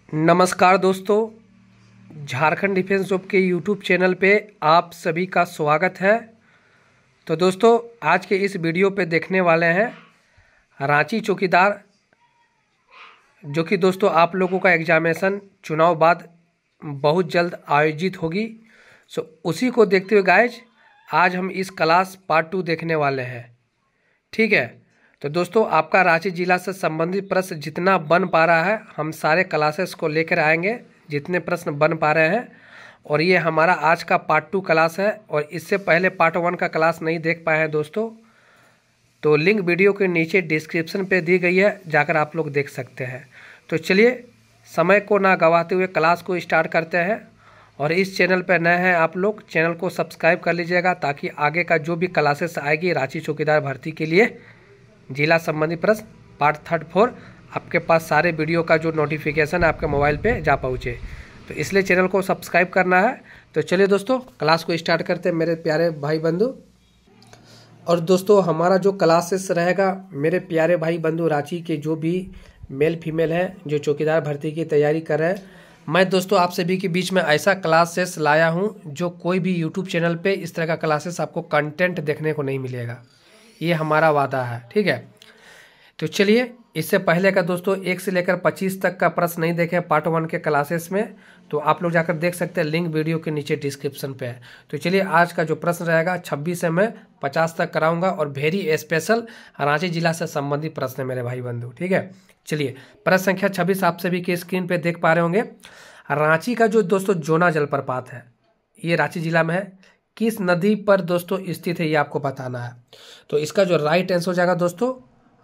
नमस्कार दोस्तों, Jharkhand defence job के यूट्यूब चैनल पे आप सभी का स्वागत है। तो दोस्तों, आज के इस वीडियो पे देखने वाले हैं रांची चौकीदार, जो कि दोस्तों आप लोगों का एग्जामिनेशन चुनाव बाद बहुत जल्द आयोजित होगी। उसी को देखते हुए गाइज आज हम इस क्लास पार्ट 2 देखने वाले हैं। ठीक है, तो दोस्तों आपका रांची जिला से संबंधित प्रश्न जितना बन पा रहा है हम सारे क्लासेस को लेकर आएंगे, जितने प्रश्न बन पा रहे हैं। और ये हमारा आज का पार्ट 2 क्लास है, और इससे पहले पार्ट 1 का क्लास नहीं देख पाए हैं दोस्तों, तो लिंक वीडियो के नीचे डिस्क्रिप्शन पे दी गई है, जाकर आप लोग देख सकते हैं। तो चलिए समय को ना गंवाते हुए क्लास को स्टार्ट करते हैं। और इस चैनल पर नए हैं आप लोग, चैनल को सब्सक्राइब कर लीजिएगा, ताकि आगे का जो भी क्लासेस आएगी रांची चौकीदार भर्ती के लिए जिला संबंधी प्रश्न पार्ट 3-4 आपके पास सारे वीडियो का जो नोटिफिकेशन है आपके मोबाइल पे जा पहुँचे, तो इसलिए चैनल को सब्सक्राइब करना है। तो चलिए दोस्तों क्लास को स्टार्ट करते हैं मेरे प्यारे भाई बंधु। और दोस्तों हमारा जो क्लासेस रहेगा मेरे प्यारे भाई बंधु, रांची के जो भी मेल फीमेल हैं जो चौकीदार भर्ती की तैयारी कर रहे हैं, मैं दोस्तों आप सभी के बीच में ऐसा क्लासेस लाया हूं जो कोई भी यूट्यूब चैनल पे इस तरह का क्लासेस आपको कंटेंट देखने को नहीं मिलेगा, ये हमारा वादा है। ठीक है, तो चलिए इससे पहले का दोस्तों 1 से लेकर 25 तक का प्रश्न नहीं देखे पार्ट 1 के क्लासेस में, तो आप लोग जाकर देख सकते हैं, लिंक वीडियो के नीचे डिस्क्रिप्शन पे है। तो चलिए आज का जो प्रश्न रहेगा 26 से मैं 50 तक कराऊंगा, और वेरी स्पेशल रांची जिला से संबंधित प्रश्न है मेरे भाई बंधु। ठीक है, चलिए प्रश्न संख्या 26 आप सभी के स्क्रीन पे देख पा रहे होंगे। रांची का जो दोस्तों जोना जलप्रपात है, ये रांची जिला में है, किस नदी पर दोस्तों स्थित है ये आपको बताना है। तो इसका जो राइट आंसर हो जाएगा दोस्तों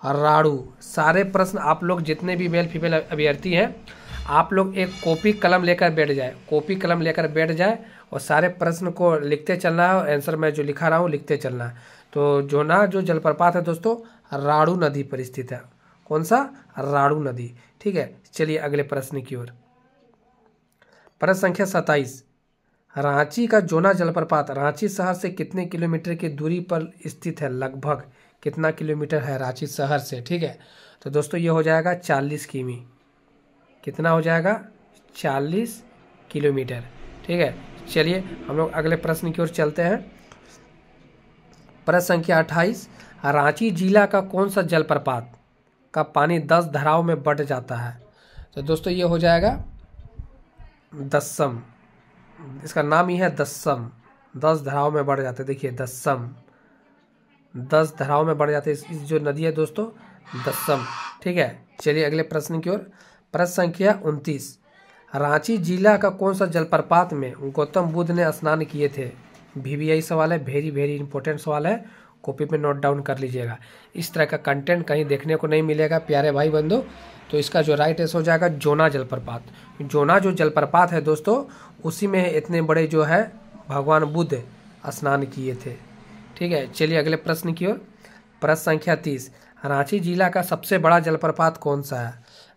राड़ू। सारे प्रश्न आप लोग जितने भी मेल फीमेल अभ्यर्थी हैं, आप लोग एक कॉपी कलम लेकर बैठ जाए, और सारे प्रश्न को लिखते चलना है, और आंसर मैं जो लिखा रहा हूँ लिखते चलना है। तो जोना जो जलप्रपात है दोस्तों राड़ू नदी पर स्थित है। कौन सा? राड़ू नदी। ठीक है, चलिए अगले प्रश्न की ओर। प्रश्न संख्या 27, रांची का जोना जलप्रपात रांची शहर से कितने किलोमीटर की दूरी पर स्थित है? लगभग कितना किलोमीटर है रांची शहर से? ठीक है, तो दोस्तों ये हो जाएगा 40 किमी। कितना हो जाएगा? 40 किलोमीटर। ठीक है, चलिए हम लोग अगले प्रश्न की ओर चलते हैं। प्रश्न संख्या 28, रांची जिला का कौन सा जलप्रपात का पानी 10 धाराओं में बढ़ जाता है? तो दोस्तों ये हो जाएगा दस्सम। इसका नाम ही है दस्सम, 10 धाराओं में बढ़ जाते हैं। देखिए दस्सम, 10 धाराओं में बढ़ जाते हैं इस जो नदी है दोस्तों, दस्सम। ठीक है, चलिए अगले प्रश्न की ओर। प्रश्न संख्या 29, रांची जिला का कौन सा जलप्रपात में गौतम बुद्ध ने स्नान किए थे? VVI सवाल है, वेरी वेरी इंपॉर्टेंट सवाल है, कॉपी पे नोट डाउन कर लीजिएगा। इस तरह का कंटेंट कहीं देखने को नहीं मिलेगा प्यारे भाई बंधु। तो इसका जो राइट आंसर हो जाएगा जोना जलप्रपात। जोना जो जलप्रपात है दोस्तों, उसी में इतने बड़े जो है भगवान बुद्ध स्नान किए थे। ठीक है, चलिए अगले प्रश्न की ओर। प्रश्न संख्या 30, रांची जिला का सबसे बड़ा जलप्रपात कौन सा है?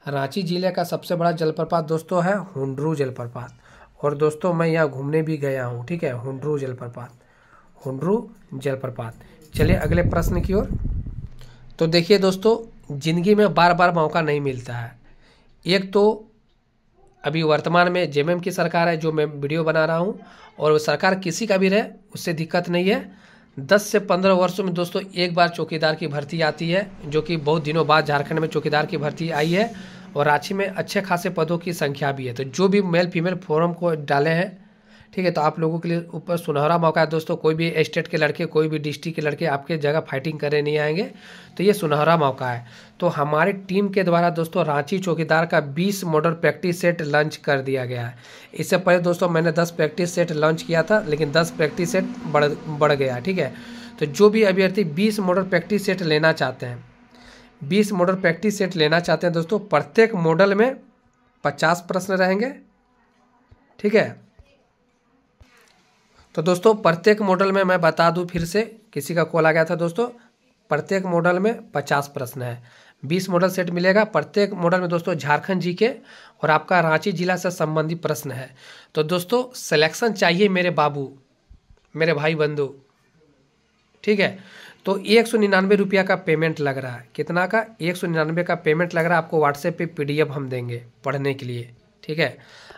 रांची जिले का सबसे बड़ा जलप्रपात दोस्तों है हुंड्रू जलप्रपात। और दोस्तों मैं यहाँ घूमने भी गया हूँ। ठीक है, हुंड्रू जलप्रपात। चलिए अगले प्रश्न की ओर। तो देखिए दोस्तों, जिंदगी में बार बार मौका नहीं मिलता है। एक तो अभी वर्तमान में जेएमएम की सरकार है जो मैं वीडियो बना रहा हूँ, और वो सरकार किसी का भी रहे उससे दिक्कत नहीं है। 10 से 15 वर्षों में दोस्तों एक बार चौकीदार की भर्ती आती है, जो कि बहुत दिनों बाद झारखंड में चौकीदार की भर्ती आई है, और रांची में अच्छे खासे पदों की संख्या भी है। तो जो भी मेल फीमेल फॉर्म को डाले हैं, ठीक है, तो आप लोगों के लिए ऊपर सुनहरा मौका है दोस्तों। कोई भी स्टेट के लड़के, कोई भी डिस्ट्रिक्ट के लड़के आपके जगह फाइटिंग करने नहीं आएंगे, तो ये सुनहरा मौका है। तो हमारी टीम के द्वारा दोस्तों रांची चौकीदार का 20 मॉडल प्रैक्टिस सेट लॉन्च कर दिया गया है। इससे पहले दोस्तों मैंने 10 प्रैक्टिस सेट लॉन्च किया था, लेकिन 10 प्रैक्टिस सेट बढ़ गया। ठीक है, तो जो भी अभ्यर्थी 20 मॉडल प्रैक्टिस सेट लेना चाहते हैं, 20 मॉडल प्रैक्टिस सेट लेना चाहते हैं दोस्तों, प्रत्येक मॉडल में 50 प्रश्न रहेंगे। ठीक है, तो दोस्तों प्रत्येक मॉडल में मैं बता दूं फिर से, किसी का कॉल आ गया था दोस्तों, प्रत्येक मॉडल में 50 प्रश्न है, 20 मॉडल सेट मिलेगा। प्रत्येक मॉडल में दोस्तों झारखंड जीके और आपका रांची जिला से संबंधित प्रश्न है। तो दोस्तों सिलेक्शन चाहिए मेरे बाबू, मेरे भाई बंधु। ठीक है, तो 199 रुपया का पेमेंट लग रहा है। कितना का? 199 का पेमेंट लग रहा है। आपको व्हाट्सएप पे PDF हम देंगे पढ़ने के लिए। ठीक है।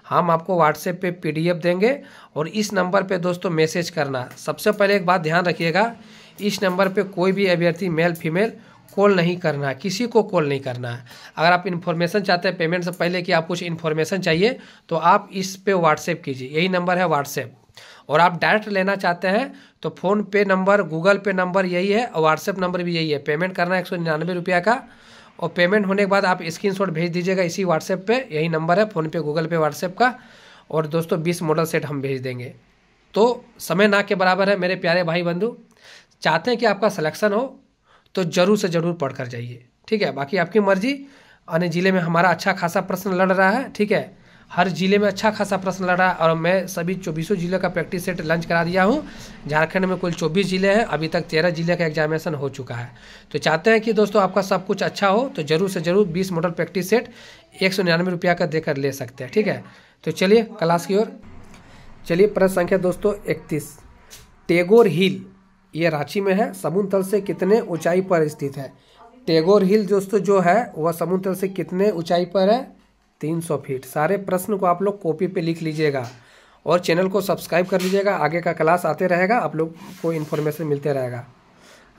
हम आपको व्हाट्सएप पे PDF देंगे और इस नंबर पे दोस्तों मैसेज करना। सबसे पहले एक बात ध्यान रखिएगा, इस नंबर पे कोई भी अभ्यर्थी मेल फीमेल कॉल नहीं करना है, किसी को कॉल नहीं करना है। अगर आप इन्फॉर्मेशन चाहते हैं पेमेंट से पहले कि आप कुछ इन्फॉर्मेशन चाहिए तो आप इस पे व्हाट्सएप कीजिए, यही नंबर है व्हाट्सएप। और आप डायरेक्ट लेना चाहते हैं तो फ़ोन पे नंबर, गूगल पे नंबर यही है और व्हाट्सएप नंबर भी यही है। पेमेंट करना है 199 रुपये का और पेमेंट होने के बाद आप स्क्रीनशॉट भेज दीजिएगा इसी व्हाट्सएप पे, यही नंबर है फ़ोन पे, गूगल पे, व्हाट्सएप का। और दोस्तों 20 मॉडल सेट हम भेज देंगे। तो समय ना के बराबर है मेरे प्यारे भाई बंधु। चाहते हैं कि आपका सिलेक्शन हो तो ज़रूर से ज़रूर पढ़ कर जाइए, ठीक है। बाकी आपकी मर्जी। अन्य ज़िले में हमारा अच्छा खासा प्रश्न लड़ रहा है, ठीक है। हर ज़िले में अच्छा खासा प्रश्न लड़ रहा है और मैं सभी 24 ज़िले का प्रैक्टिस सेट लॉन्च करा दिया हूँ। झारखंड में कुल 24 ज़िले हैं, अभी तक 13 ज़िले का एग्जामिनेशन हो चुका है। तो चाहते हैं कि दोस्तों आपका सब कुछ अच्छा हो तो ज़रूर से ज़रूर 20 मॉडल प्रैक्टिस सेट 199 रुपये का देकर ले सकते हैं, ठीक है। तो चलिए क्लास की ओर चलिए। प्रश्न संख्या दोस्तों 31, टैगोर हिल ये रांची में है, समुद्र तल से कितने ऊंचाई पर स्थित है। टैगोर हिल दोस्तों जो है वह समुद्र तल से कितने ऊंचाई पर है, 300 फीट। सारे प्रश्न को आप लोग कॉपी पे लिख लीजिएगा और चैनल को सब्सक्राइब कर लीजिएगा, आगे का क्लास आते रहेगा, आप लोग को इन्फॉर्मेशन मिलते रहेगा।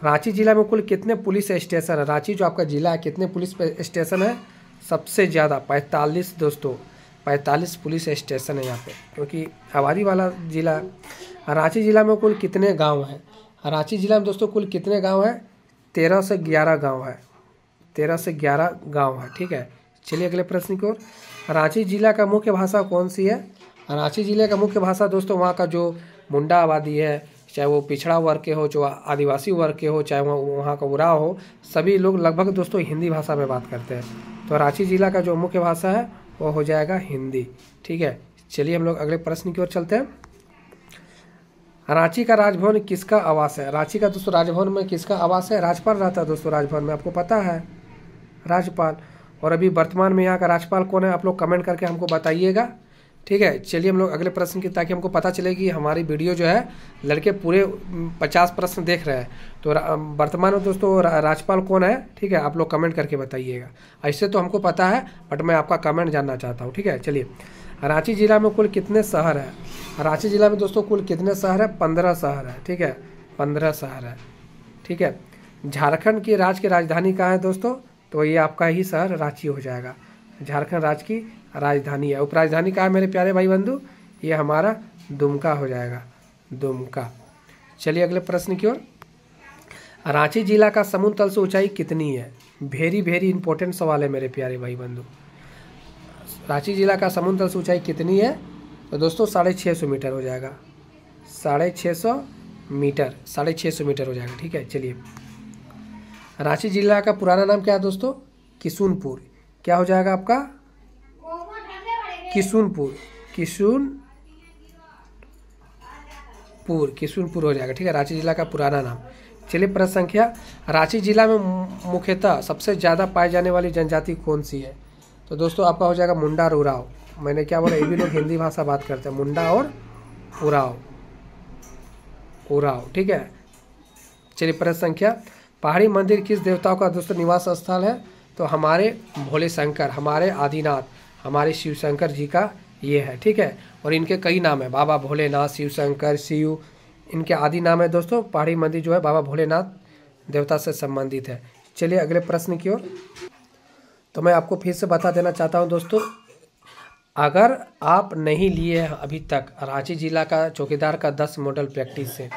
रांची जिला में कुल कितने पुलिस स्टेशन है। रांची जो आपका जिला है कितने पुलिस स्टेशन है, सबसे ज़्यादा 45 दोस्तों, 45 पुलिस स्टेशन है यहाँ पे, क्योंकि आबादी वाला जिला। रांची जिला में कुल कितने गाँव हैं। रांची जिला में दोस्तों कुल कितने गांव हैं, 13 से 11 गांव है, 13 से 11 गांव है, ठीक है। चलिए अगले प्रश्न की ओर। रांची जिला का मुख्य भाषा कौन सी है। रांची जिले का मुख्य भाषा दोस्तों वहाँ का जो मुंडा आबादी है, चाहे वो पिछड़ा वर्ग के हो, जो आदिवासी वर्ग के हो, चाहे वहाँ का उराव हो, सभी लोग लगभग दोस्तों हिंदी भाषा में बात करते हैं। तो रांची जिला का जो मुख्य भाषा है वो हो जाएगा हिंदी, ठीक है। चलिए हम लोग अगले प्रश्न की ओर चलते हैं। रांची का राजभवन किसका आवास है। रांची का दोस्तों राजभवन में किसका आवास है, राज्यपाल रहता है दोस्तों राजभवन में, आपको पता है, राज्यपाल। और अभी वर्तमान में यहाँ का राज्यपाल कौन है, आप लोग कमेंट करके हमको बताइएगा, ठीक है। चलिए हम लोग अगले प्रश्न की, ताकि हमको पता चले कि हमारी वीडियो जो है लड़के पूरे 50 प्रश्न देख रहे हैं। तो वर्तमान में दोस्तों राज्यपाल कौन है, ठीक है, आप लोग कमेंट करके बताइएगा। ऐसे तो हमको पता है बट मैं आपका कमेंट जानना चाहता हूँ, ठीक है। चलिए, रांची जिला में कुल कितने शहर है। रांची जिला में दोस्तों कुल कितने शहर है, 15 शहर है, ठीक है, 15 शहर है, ठीक है। झारखंड की राज्य की राजधानी कहाँ है दोस्तों, तो ये आपका ही शहर रांची हो जाएगा। झारखंड राज्य की राजधानी है। उपराजधानी कहाँ है मेरे प्यारे भाई बंधु, ये हमारा दुमका हो जाएगा, दुमका। चलिए अगले प्रश्न की ओर। रांची जिला का समुद्र तल से ऊंचाई कितनी है। वेरी वेरी इंपॉर्टेंट सवाल है मेरे प्यारे भाई बंधु। रांची जिला का समुद्र तल से ऊंचाई कितनी है, तो दोस्तों 650 मीटर हो जाएगा, 650 मीटर, 650 मीटर हो जाएगा, ठीक है। चलिए, रांची जिला का पुराना नाम क्या है दोस्तों, किशुनपुर। क्या हो जाएगा आपका, किशुनपुर, किशुनपुर हो जाएगा, ठीक है, रांची जिला का पुराना नाम। चलिए प्रश्न संख्या, रांची जिला में मुख्यतः सबसे ज़्यादा पाई जाने वाली जनजाति कौन सी है, तो दोस्तों आपका हो जाएगा मुंडा और उराव। मैंने क्या बोला, ये भी लोग हिंदी भाषा बात करते हैं, मुंडा और उराव, उराव, ठीक है। चलिए प्रश्न संख्या, पहाड़ी मंदिर किस देवताओं का दोस्तों निवास स्थल है, तो हमारे भोले शंकर, हमारे आदिनाथ, हमारे शिव शंकर जी का ये है, ठीक है। और इनके कई नाम है, बाबा भोलेनाथ, शिव शंकर, शिव, इनके आदि नाम है दोस्तों। पहाड़ी मंदिर जो है बाबा भोलेनाथ देवता से संबंधित है। चलिए अगले प्रश्न की ओर। तो मैं आपको फिर से बता देना चाहता हूं दोस्तों, अगर आप नहीं लिए अभी तक रांची जिला का चौकीदार का 10 मॉडल प्रैक्टिस सेट,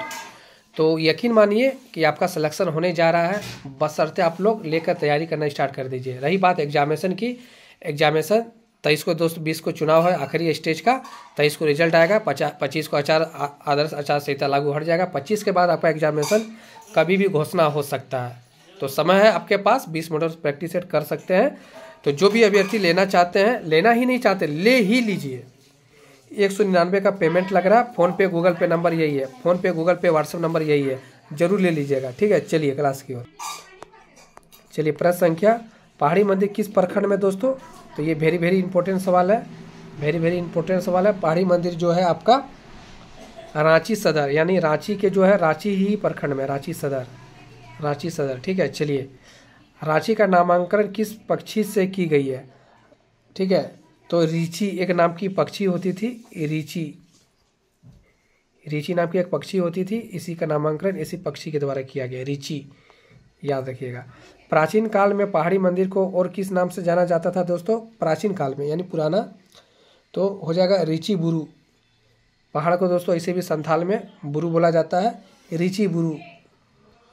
तो यकीन मानिए कि आपका सिलेक्शन होने जा रहा है, बशर्ते आप लोग लेकर तैयारी करना स्टार्ट कर दीजिए। रही बात एग्जामिनेशन की, एग्जामिनेशन 23 को दोस्त 20 को चुनाव है आखिरी स्टेज का, 23 को रिजल्ट आएगा, 25 को आदर्श आचार संहिता लागू हट जाएगा, 25 के बाद आपका एग्जामिनेशन कभी भी घोषणा हो सकता है। तो समय है आपके पास, 20 मॉडल प्रैक्टिस सेट कर सकते हैं। तो जो भी अभ्यर्थी लेना चाहते हैं, लेना ही नहीं चाहते, ले ही लीजिए। 199 का पेमेंट लग रहा है, फ़ोन पे गूगल पे नंबर यही है, फ़ोन पे गूगल पे व्हाट्सएप नंबर यही है, जरूर ले लीजिएगा, ठीक है। चलिए क्लास की ओर। चलिए प्रश्न संख्या, पहाड़ी मंदिर किस प्रखंड में दोस्तों, तो ये वेरी वेरी इंपॉर्टेंट सवाल है, वेरी वेरी इंपॉर्टेंट सवाल है। पहाड़ी मंदिर जो है आपका रांची सदर, यानी रांची के जो है रांची ही प्रखंड में, रांची सदर, रांची सदर, ठीक है। चलिए, रांची का नामांकन किस पक्षी से की गई है, ठीक है, तो रीची एक नाम की पक्षी होती थी, रीची नाम की एक पक्षी होती थी, इसी का नामांकन इसी पक्षी के द्वारा किया गया, रीची, याद रखिएगा। प्राचीन काल में पहाड़ी मंदिर को और किस नाम से जाना जाता था दोस्तों? प्राचीन काल में यानी पुराना, तो हो जाएगा रीची बुरु। पहाड़ को दोस्तों इसे भी संथाल में बुरु बोला जाता है, रीची बुरु,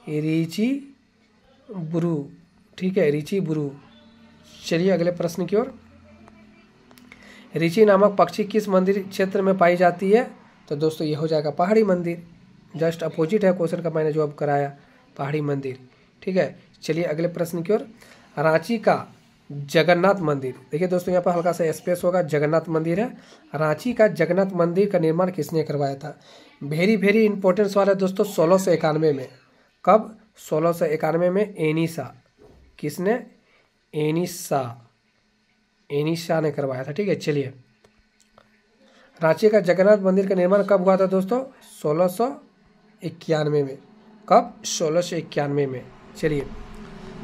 रीची बुरु, ठीक है, रीची बुरु। चलिए अगले प्रश्न की ओर। रीची नामक पक्षी किस मंदिर क्षेत्र में पाई जाती है? तो दोस्तों ये हो जाएगा पहाड़ी मंदिर, जस्ट अपोजिट है क्वेश्चन का मैंने जो अब कराया, पहाड़ी मंदिर, ठीक है। चलिए अगले प्रश्न की ओर। रांची का जगन्नाथ मंदिर, देखिए दोस्तों यहाँ पर हल्का सा स्पेस होगा, जगन्नाथ मंदिर है। रांची का जगन्नाथ मंदिर का निर्माण किसने करवाया था? वेरी वेरी इंपॉर्टेंट सवाल है दोस्तों, 1691 में। कब? 1691 में एनिसा, किसने? एनिसा ने करवाया था, ठीक है। चलिए, रांची का जगन्नाथ मंदिर का निर्माण कब हुआ था दोस्तों? 1691 में। कब? 1691 में। चलिए,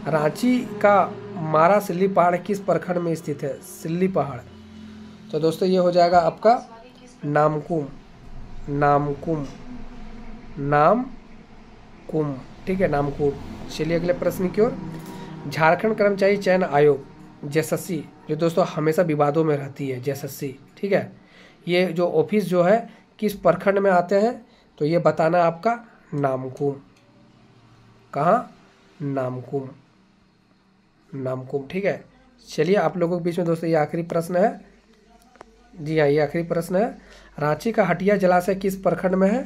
रांची का मारा सिल्ली पहाड़ किस प्रखंड में स्थित है? सिल्ली पहाड़, तो दोस्तों ये हो जाएगा आपका नामकुम, ठीक है, नामकुम। चलिए अगले प्रश्न की ओर। झारखंड कर्मचारी चयन आयोग जेएसएससी, जो दोस्तों हमेशा विवादों में रहती है, जेएसएससी, ठीक है, ये जो ऑफिस जो है किस प्रखंड में आते हैं? तो ये बताना आपका नामकुम। कहाँ? नामकुम, ठीक है। चलिए आप लोगों के बीच में दोस्तों ये आखिरी प्रश्न है, जी हाँ ये आखिरी प्रश्न है। रांची का हटिया जलाशय किस प्रखंड में है?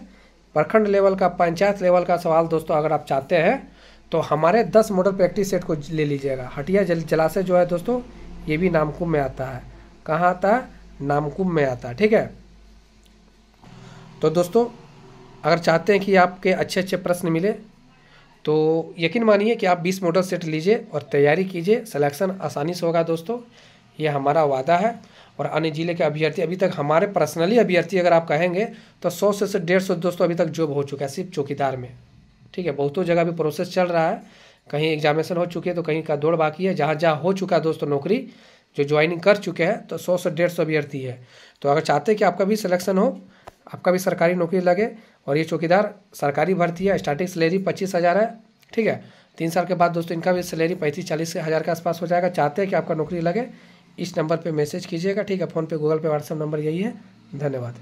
प्रखंड लेवल का, पंचायत लेवल का सवाल दोस्तों अगर आप चाहते हैं तो हमारे 10 मॉडल प्रैक्टिस सेट को ले लीजिएगा। हटिया जलाशय जो है दोस्तों ये भी नामकुम में आता है। कहाँ आता है? नामकुम में आता है, ठीक है। तो दोस्तों अगर चाहते हैं कि आपके अच्छे अच्छे प्रश्न मिले तो यकीन मानिए कि आप 20 मॉडल सेट लीजिए और तैयारी कीजिए, सिलेक्शन आसानी से होगा दोस्तों, ये हमारा वादा है। और अन्य जिले के अभ्यर्थी, अभी तक हमारे पर्सनली अभ्यर्थी अगर आप कहेंगे तो 100 से 150 दोस्तों अभी तक जॉब हो चुका है सिर्फ चौकीदार में, ठीक है। बहुतों जगह भी प्रोसेस चल रहा है, कहीं एग्जामिनेशन हो चुकी है तो कहीं का दौड़ बाकी है। जहाँ जहाँ हो चुका है दोस्तों नौकरी, जो ज्वाइनिंग कर चुके हैं, तो 100 से 150 अभ्यर्थी है। तो अगर चाहते हैं कि आपका भी सिलेक्शन हो, आपका भी सरकारी नौकरी लगे, और ये चौकीदार सरकारी भर्ती है, स्टार्टिंग सैलरी 25,000 है, ठीक है। 3 साल के बाद दोस्तों इनका भी सैलरी 35-40 हज़ार के आसपास हो जाएगा। चाहते हैं कि आपका नौकरी लगे, इस नंबर पे मैसेज कीजिएगा, ठीक है। फ़ोन पे, गूगल पे, व्हाट्सएप नंबर यही है। धन्यवाद।